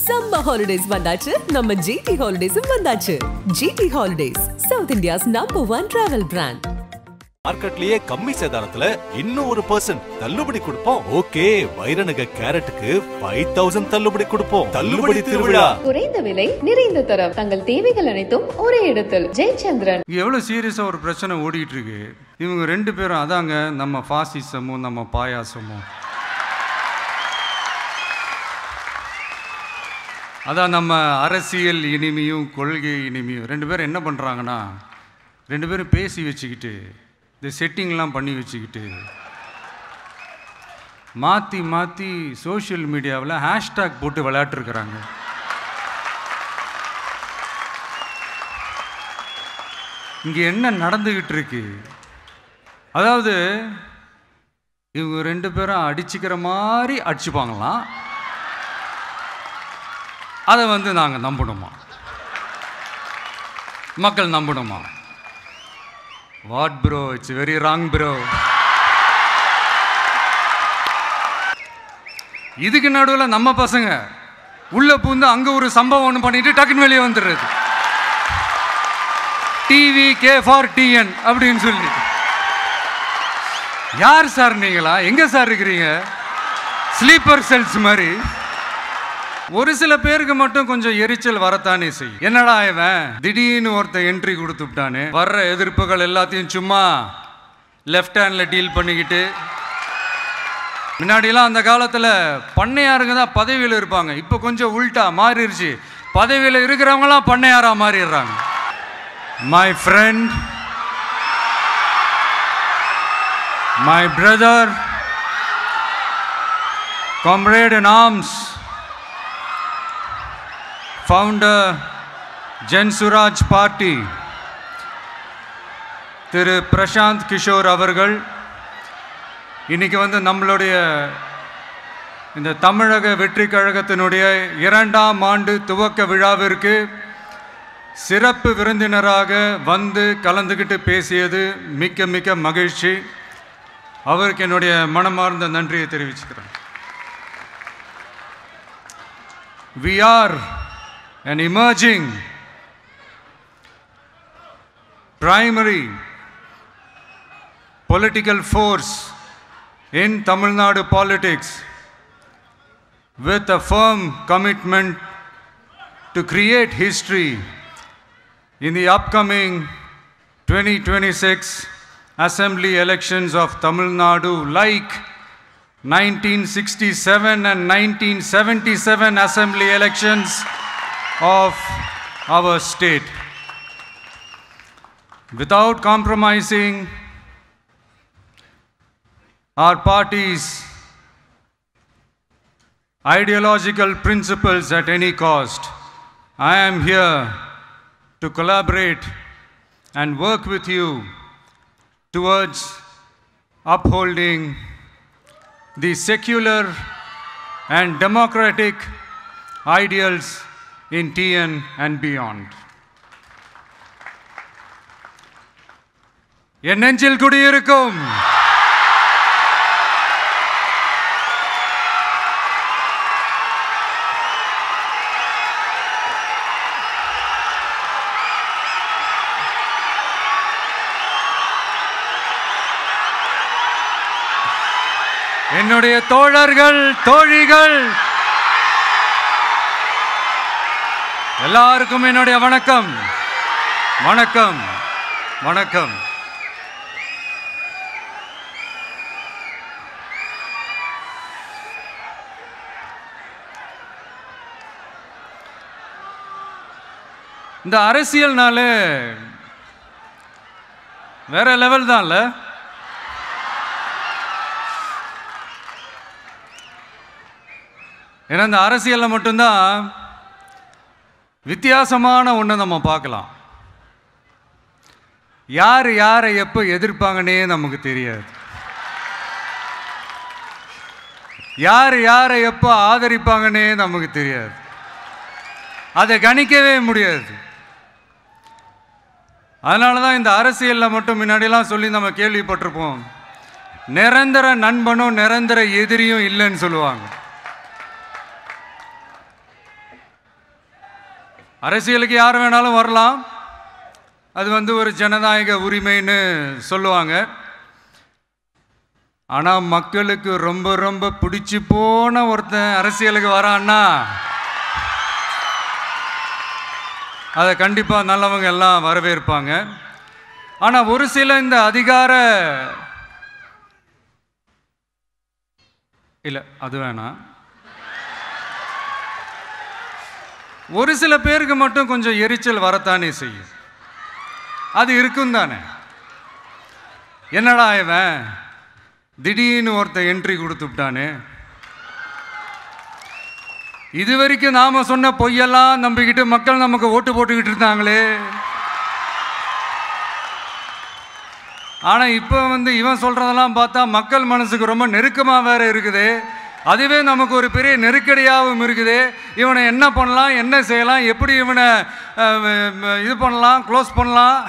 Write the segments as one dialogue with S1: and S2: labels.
S1: Summer holidays வந்தாச்சு, நம்ம GT Holidays வந்தாச்சு. GT Holidays, South India's #1 travel brand.
S2: மார்க்கெட்லயே கம்மி சேதாரத்துல இன்னும் 1% தள்ளுபடி கொடுப்போம். ஓகே, வைரநக கேரட்டுக்கு 5000 தள்ளுபடி கொடுப்போம். தள்ளுபடி திருவிழா.
S3: குறைந்த விலை, நிறைந்த தரம். தங்கள் தேவைகள் அனைத்தும் ஒரே இடத்தில். ஜெயச்சந்திரன்.
S4: எவ்வளவு சீரியஸா ஒரு பிரச்சனை ஓடிட்டு இருக்கு. இவங்க ரெண்டு பேரும் அதாங்க நம்ம பாசிசமும் நம்ம பாயாசமும். அதான் நம்ம அரசியல் இனிமையும் கொள்கை இனிமையும். ரெண்டு பேரும் என்ன பண்ணுறாங்கன்னா, ரெண்டு பேரும் பேசி வச்சுக்கிட்டு இந்த செட்டிங்லாம் பண்ணி வச்சுக்கிட்டு மாற்றி மாற்றி சோஷியல் மீடியாவில் ஹேஷ்டாக் போட்டு விளையாட்டுருக்குறாங்க. இங்கே என்ன நடந்துக்கிட்டு இருக்கு? அதாவது இவங்க ரெண்டு பேரும் அடிச்சுக்கிற மாதிரி அடிச்சுப்பாங்களாம். அதை நாங்கள் நம்பணுமா? மக்கள் நம்பணுமா? What bro, it's very wrong bro. இதுக்கு நடுவில் நம்ம பசங்க உள்ள பூந்து அங்கே ஒரு சம்பவம் ஒன்று பண்ணிட்டு டக்குன்னு வெளியே வந்துடுறது. டிவி கே ஃபார் டிஎன் அப்படின்னு சொல்லி. யார் சார் நீங்களா? எங்கே சார் இருக்கிறீங்க? ஸ்லீப்பர் செல்ஸ் மாதிரி. ஒரு சில பேருக்கு மட்டும் கொஞ்சம் எரிச்சல் வரத்தானே செய்யும். என்னடா இவன் திடீர்னு ஒருத்தன் என்ட்ரி கொடுத்துட்டானே, வர்ற எதிர்ப்புகள் எல்லாத்தையும் சும்மா லெஃப்ட் ஹேண்ட்ல டீல் பண்ணிக்கிட்டு. முன்னாடிலாம் அந்த காலத்தில் பண்ணையாருங்க தான் பதவியில் இருப்பாங்க. இப்போ கொஞ்சம் உல்டா மாறிடுச்சு. பதவியில் இருக்கிறவங்களாம் பண்ணையாரா மாறிடுறாங்க. My friend, my brother, comrade in arms, founder Jan Suraj Party திரு பிரசாந்த் கிஷோர் அவர்கள் இன்னைக்கு நம்மளுடைய இந்த தமிழக வெற்றி கழகத்தினுடைய 2ஆம் ஆண்டு துவக்க விழாவிற்கு சிறப்பு விருந்தினராக கலந்துக்கிட்டு பேசியது மிக்க மிக்க மகிழ்ச்சி. அவருக்கு என்னுடைய மனமார்ந்த நன்றியை தெரிவிச்சுக்கிறேன். We are an emerging primary political force in Tamil Nadu politics with a firm commitment to create history in the upcoming 2026 assembly elections of Tamil Nadu, like 1967 and 1977 assembly elections of our state. Without compromising our party's ideological principles at any cost, I am here to collaborate and work with you towards upholding the secular and democratic ideals in TN and beyond. என் நெஞ்சில் குடியிருக்கும் என்னுடைய தோழர்கள், தோழிகள் எல்லாருக்கும் என்னுடைய வணக்கம். வணக்கம், வணக்கம். இந்த அரசியல்னாலே வேற லெவல் தான்ல. ஏன்னா இந்த அரசியலில் மட்டும்தான் வித்தியாசமான ஒன்று நம்ம பார்க்கலாம். யார் யாரை எப்போ எதிர்ப்பாங்கன்னே நமக்கு தெரியாது. யார் யாரை எப்போ ஆதரிப்பாங்கன்னே நமக்கு தெரியாது. அதை கணிக்கவே முடியாது. அதனால தான் இந்த அரசியலில் மட்டும் முன்னாடிலாம் சொல்லி நம்ம கேள்விப்பட்டிருப்போம், நிரந்தர நண்பனும் நிரந்தர எதிரியும் இல்லைன்னு சொல்லுவாங்க. அரசியலுக்கு யார் வேணாலும் வரலாம், அது ஒரு ஜனநாயக உரிமைன்னு சொல்லுவாங்க. ஆனால் மக்களுக்கு ரொம்ப ரொம்ப பிடிச்சி போன ஒருத்தன் அரசியலுக்கு வரான்னா அதை கண்டிப்பாக நல்லவங்க எல்லாம் வரவேற்பாங்க. ஆனால் ஒரு சில இந்த அதிகார இல்லை அது வேணாம், ஒரு சில பேருக்கு மட்டும் கொஞ்சம் எரிச்சல் வரத்தானே செய்யும். அது இருக்கும் தானே. என்னடா இவன் திடீர்னு ஒருத்தன் என்ட்ரி கொடுத்துட்டானே, இது வரைக்கும் நாம சொன்ன பொய்யெல்லாம் நம்பிக்கிட்டு மக்கள் நமக்கு ஓட்டு போட்டுக்கிட்டு இருந்தாங்களே, ஆனா இப்போ இவன் சொல்றதெல்லாம் பார்த்தா மக்கள் மனசுக்கு ரொம்ப நெருக்கமா வேற இருக்குது. அதுவே நமக்கு ஒரு பெரிய நெருக்கடியாகவும் இருக்குது. இவனை என்ன பண்ணலாம், என்ன செய்யலாம், எப்படி இவனை இது பண்ணலாம், க்ளோஸ் பண்ணலாம்.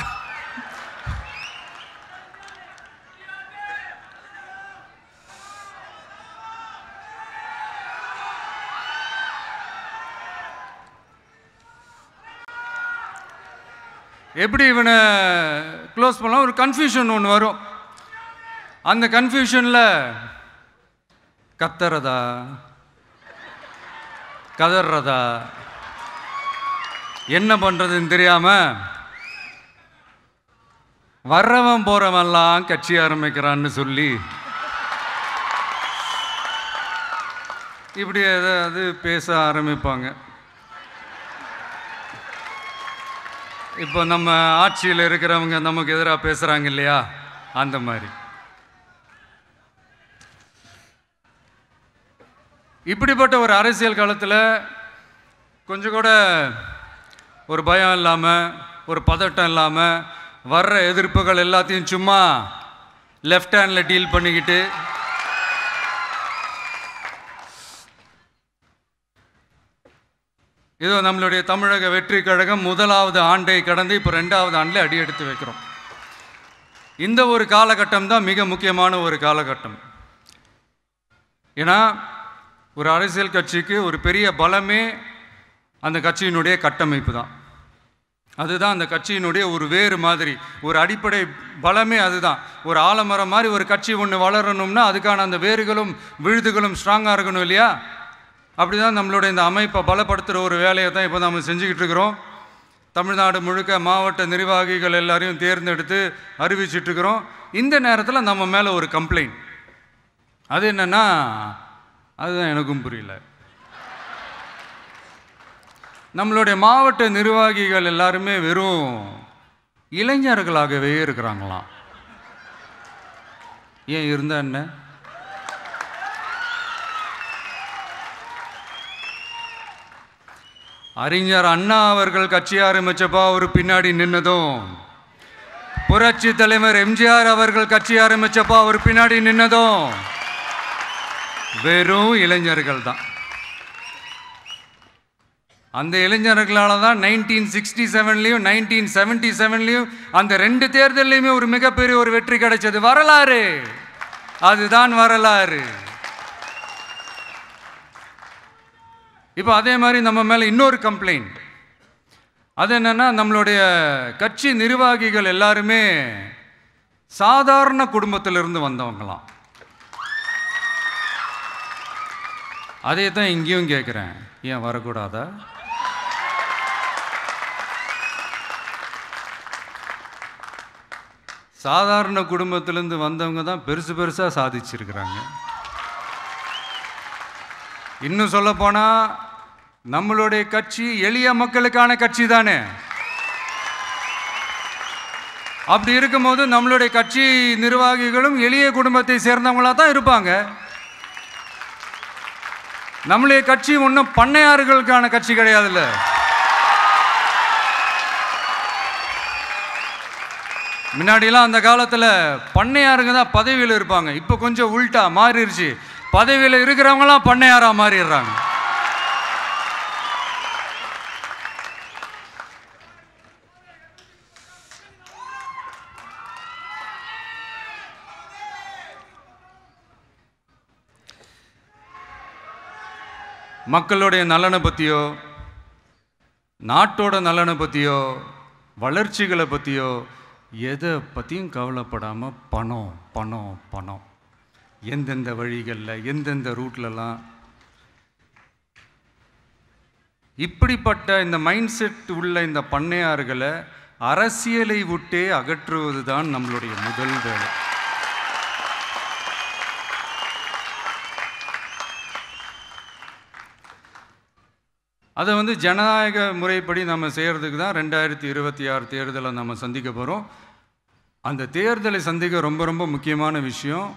S4: எப்படி இவனை க்ளோஸ் பண்ணலாம், ஒரு கன்ஃபியூஷன் ஒன்று வரும். அந்த கன்ஃபியூஷனில் கத்துறதா கதறதா என்ன பண்ணுறதுன்னு தெரியாமல் வர்றவன் போகிறவன்லாம் கட்சி ஆரம்பிக்கிறான்னு சொல்லி இப்படி ஏதாவது பேச ஆரம்பிப்பாங்க. இப்போ நம்ம ஆட்சியில் இருக்கிறவங்க நமக்கு எதிராக பேசுகிறாங்க இல்லையா, அந்த மாதிரி. இப்படிப்பட்ட ஒரு அரசியல் காலத்தில் கொஞ்சம் கூட ஒரு பயம் இல்லாமல், ஒரு பதட்டம் இல்லாமல், வர்ற எதிர்ப்புகள் எல்லாத்தையும் சும்மா லெஃப்ட் ஹேண்டில் டீல் பண்ணிக்கிட்டு இதோ நம்மளுடைய தமிழக வெற்றி கழகம் முதலாவது ஆண்டை கடந்து இப்போ 2வது ஆண்டில் அடி எடுத்து வைக்கிறோம். இந்த ஒரு காலகட்டம் தான் மிக முக்கியமான ஒரு காலகட்டம். ஏன்னா ஒரு அரசியல் கட்சிக்கு ஒரு பெரிய பலமே அந்த கட்சியினுடைய கட்டமைப்பு தான். அதுதான் அந்த கட்சியினுடைய ஒரு வேறு மாதிரி, ஒரு அடிப்படை பலமே அதுதான். ஒரு ஆலமரம் மாதிரி ஒரு கட்சி ஒன்று வளரணும்னா அதுக்கான அந்த வேர்களும் விழுதுகளும் ஸ்ட்ராங்காக இருக்கணும் இல்லையா. அப்படி தான் நம்மளுடைய இந்த அமைப்பை பலப்படுத்துகிற ஒரு வேலையை தான் இப்போ நம்ம செஞ்சுக்கிட்டு இருக்கிறோம். தமிழ்நாடு முழுக்க மாவட்ட நிர்வாகிகள் எல்லாரையும் தேர்ந்தெடுத்து அறிவிச்சிட்ருக்கிறோம். இந்த நேரத்தில் நம்ம மேலே ஒரு கம்ப்ளைண்ட், அது என்னென்னா, அதுதான் எனக்கும் புரியல. நம்மளுடைய மாவட்ட நிர்வாகிகள் எல்லாருமே வெறும் இளைஞர்களாகவே இருக்கிறாங்களாம். ஏன் இருந்தா என்ன? அறிஞர் அண்ணா அவர்கள் கட்சி ஆரம்பிச்சப்பா ஒரு பின்னாடி நின்னதும், புரட்சி தலைவர் எம்ஜிஆர் அவர்கள் கட்சி ஆரம்பிச்சப்பா ஒரு பின்னாடி நின்னதும் வெறும் இளைஞர்கள் தான். அந்த இளைஞர்களால் தான் 1967லையும் 1977லையும் அந்த 2 தேர்தலையுமே ஒரு மிகப்பெரிய ஒரு வெற்றி கிடைச்சது. வரலாறு, அதுதான் வரலாறு. இப்போ அதே மாதிரி நம்ம மேலே இன்னொரு கம்ப்ளைண்ட், அது என்னன்னா, நம்மளுடைய கட்சி நிர்வாகிகள் எல்லாருமே சாதாரண குடும்பத்திலிருந்து வந்தவங்களாம். அதே தான் இங்கேயும் கேட்குறேன், ஏன் வரக்கூடாதா? சாதாரண குடும்பத்திலேருந்து வந்தவங்க தான் பெருசு பெருசாக சாதிச்சிருக்கிறாங்க. இன்னும் சொல்ல போனால் நம்மளுடைய கட்சி எளிய மக்களுக்கான கட்சி தானே. அப்படி இருக்கும்போது நம்மளுடைய கட்சி நிர்வாகிகளும் எளிய குடும்பத்தை சேர்ந்தவங்களா தான் இருப்பாங்க. நம்மளுடைய கட்சி ஒன்றும் பண்ணையாறுகளுக்கான கட்சி கிடையாதுல்ல. முன்னாடிலாம் அந்த காலத்தில் பண்ணையாருங்க தான் பதவியில் இருப்பாங்க. இப்போ கொஞ்சம் உள்டா மாறிடுச்சு, பதவியில் இருக்கிறவங்களாம் பண்ணையாரா மாறிடுறாங்க. மக்களுடைய நலனை பற்றியோ நாட்டோட நலனை பற்றியோ வளர்ச்சிகளை பற்றியோ எதை பற்றியும் கவலைப்படாமல் பணம் பணம் பணம், எந்தெந்த வழிகளில் எந்தெந்த ரூட்லலாம். இப்படிப்பட்ட இந்த மைண்ட் செட் உள்ள இந்த பண்ணையார்களை அரசியலை விட்டே அகற்றுவது தான் நம்மளுடைய முதல் வேலை. அதை ஜனநாயக முறைப்படி நம்ம செய்கிறதுக்கு தான் 2026 தேர்தலை நம்ம சந்திக்க போகிறோம். அந்த தேர்தலை சந்திக்க ரொம்ப ரொம்ப முக்கியமான விஷயம்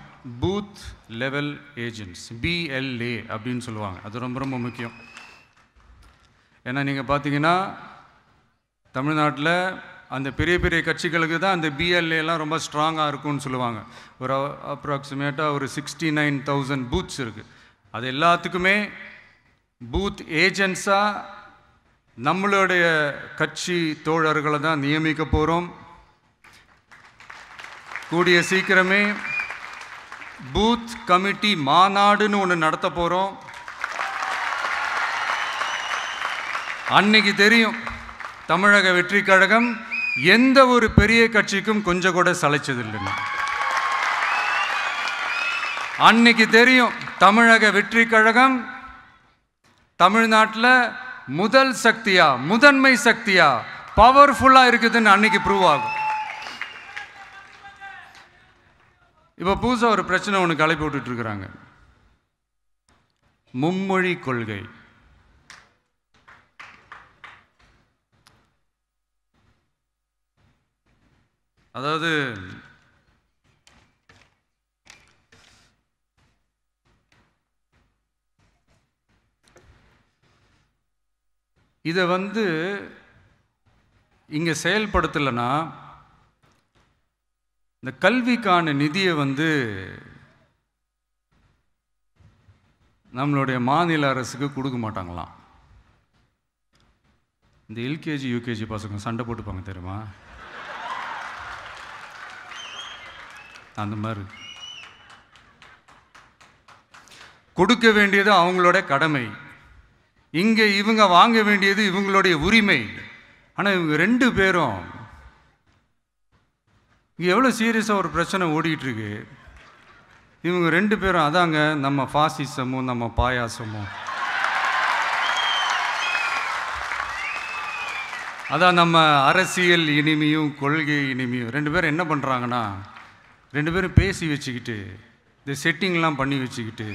S4: பூத் லெவல் ஏஜென்ட்ஸ், BLA அப்படின்னு சொல்லுவாங்க. அது ரொம்ப ரொம்ப முக்கியம். ஏன்னா நீங்கள் பார்த்தீங்கன்னா தமிழ்நாட்டில் அந்த பெரிய பெரிய கட்சிகளுக்கு தான் அந்த BLAலாம் ரொம்ப ஸ்ட்ராங்காக இருக்கும்னு சொல்லுவாங்க. ஒரு அப்ராக்சிமேட்டாக ஒரு 69,000 பூத்ஸ் இருக்குது. அது எல்லாத்துக்குமே பூத் ஏஜென்ட்ஸாக நம்மளுடைய கட்சி தோழர்களை தான் நியமிக்க போகிறோம். கூடிய சீக்கிரமே பூத் கமிட்டி மாநாடுன்னு ஒன்று நடத்த போகிறோம். அன்னைக்கு தெரியும் தமிழக வெற்றி கழகம் எந்த ஒரு பெரிய கட்சிக்கும் கொஞ்சம் கூட சளைச்சதில்லைன்னு. அன்னைக்கு தெரியும் தமிழக வெற்றி கழகம் தமிழ்நாட்டில் முதல் சக்தியா, முதன்மை சக்தியா, பவர்ஃபுல்லாக இருக்குதுன்னு அன்னைக்கு ப்ரூவ் ஆகும். இப்போ புதுசாக ஒரு பிரச்சனை ஒன்று கிளப்பி விட்டுட்டு இருக்கிறாங்க, மும்மொழி கொள்கை. அதாவது இதை இங்கே செயல்படுத்தலைன்னா இந்த கல்விக்கான நிதியை நம்மளுடைய மாநில அரசுக்கு கொடுக்க மாட்டாங்களாம். இந்த LKG UKG பசங்க சண்டை போட்டுப்பாங்க தெரியுமா, அந்த மாதிரி கொடுக்க வேண்டியது அவங்களோட கடமை, இங்கே இவங்க வாங்க வேண்டியது இவங்களுடைய உரிமை. ஆனால் இவங்க ரெண்டு பேரும் இங்கே எவ்வளோ சீரியஸாக ஒரு பிரச்சனை ஓடிட்டுருக்கு. இவங்க ரெண்டு பேரும் அதாங்க நம்ம ஃபாசிசமும் நம்ம பாயாசமும், அதான் நம்ம அரசியல் இனிமையும் கொள்கை இனிமையும். ரெண்டு பேரும் என்ன பண்ணுறாங்கன்னா, ரெண்டு பேரும் பேசி வச்சுக்கிட்டு இந்த செட்டிங்லாம் பண்ணி வச்சுக்கிட்டு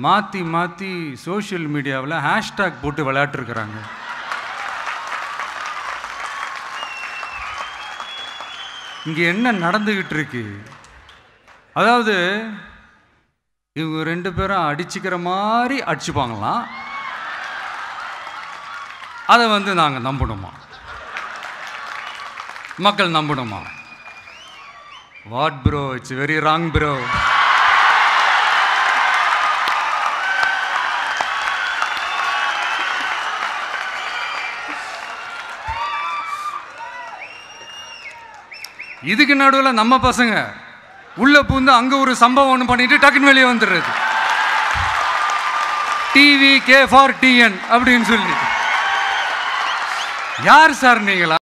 S4: மாற்றி மாற்றி சோஷியல் மீடியாவில் ஹேஷ்டாக் போட்டு விளையாட்டுருக்குறாங்க. இங்கே என்ன நடந்துக்கிட்டு இருக்கு, அதாவது இவங்க ரெண்டு பேரும் அடிச்சுக்கிற மாதிரி அடிச்சுப்பாங்களாம். அதை நாங்கள் நம்பணுமா, மக்கள் நம்பணுமா? What bro, it's very wrong bro. இதுக்கு நடுவில் நம்ம பசங்க உள்ள பூந்து அங்க ஒரு சம்பவம் ஒன்று பண்ணிட்டு டக்குன்னு வெளியே வந்துடுறது, டிவி கே ஃபார் டிஎன் அப்படின்னு சொல்லி. யார் சார் நீங்களா,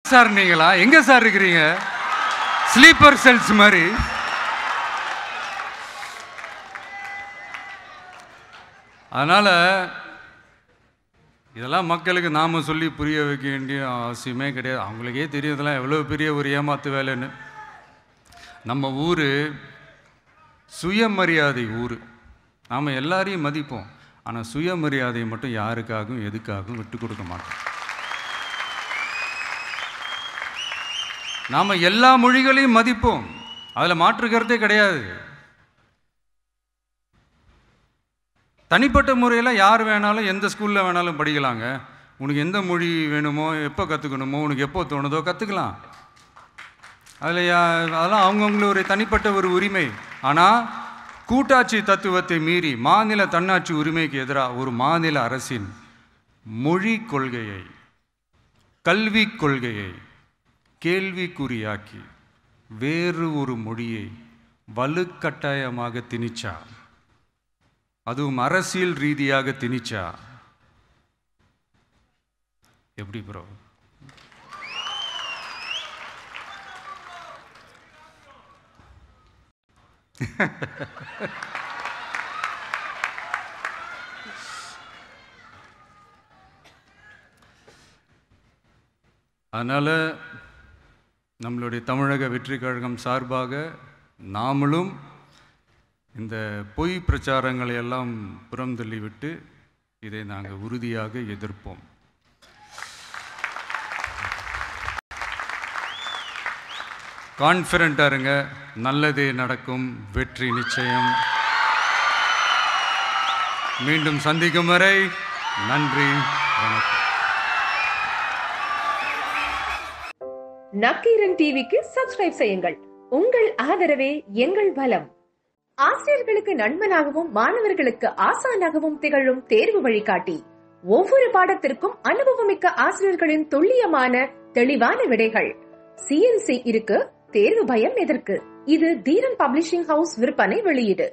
S4: சார் நீங்களா, எங்க சார் இருக்கிறீங்க? ஸ்லீப்பர் செல்ஸ் மாதிரி. அதனால இதெல்லாம் மக்களுக்கு நாம சொல்லி புரிய வைக்க வேண்டிய அவசியமே கிடையாது. அவங்களுக்கே தெரியறதெல்லாம் எவ்வளோ பெரிய ஒரு ஏமாத்து வேலைன்னு. நம்ம ஊர் சுயமரியாதை ஊர், நாம் எல்லாரையும் மதிப்போம். ஆனால் சுயமரியாதையை மட்டும் யாருக்காகவும் எதுக்காகவும் விட்டு கொடுக்க மாட்டோம். நாம் எல்லா மொழிகளையும் மதிப்போம், அதில் மாற்றுக்கிறதே கிடையாது. தனிப்பட்ட முறையில் யார் வேணாலும் எந்த ஸ்கூலில் வேணாலும் படிக்கலாங்க. உனக்கு எந்த மொழி வேணுமோ, எப்போ கற்றுக்கணுமோ, உனக்கு எப்போ தோணுதோ கற்றுக்கலாம். அதெல்லாம் அவங்கவுங்களுடைய தனிப்பட்ட ஒரு உரிமை. ஆனால் கூட்டாட்சி தத்துவத்தை மீறி மாநில தன்னாட்சி உரிமைக்கு எதிராக ஒரு மாநில அரசின் மொழி கொள்கையை, கல்விக் கொள்கையை கேள்விக்குறியாக்கி வேறு ஒரு மொழியை வலுக்கட்டாயமாக திணிச்சா, அதுவும் அரசியல் ரீதியாக திணிச்சா, எப்படி ப்ரோ? அதனால் நம்மளுடைய தமிழக வெற்றி கழகம் சார்பாக நாமளும் இந்த பொய் பிரச்சாரங்களை எல்லாம் புறம் தள்ளிவிட்டு இதை நாங்கள் உறுதியாக எதிர்ப்போம். கான்ஃபிடென்ட்டாக இருங்க, நல்லதே நடக்கும், வெற்றி நிச்சயம். மீண்டும் சந்திக்கும் வரை நன்றி, வணக்கம்.
S5: நக்கீரன் டிவிக்கு சப்ஸ்கிரைப் செய்யுங்கள். உங்கள் ஆதரவே எங்கள் பலம். ஆசிரியர்களுக்கு நண்பனாகவும் மாணவர்களுக்கு ஆசானாகவும் திகழும் தேர்வு வழிகாட்டி. ஒவ்வொரு பாடத்திற்கும் அனுபவமிக்க ஆசிரியர்களின் துல்லியமான தெளிவான விடைகள். CNC இருக்கு, தேர்வு பயம் எதற்கு? இது தீரன் பப்ளிஷிங் ஹவுஸ் விற்பனை வெளியீடு.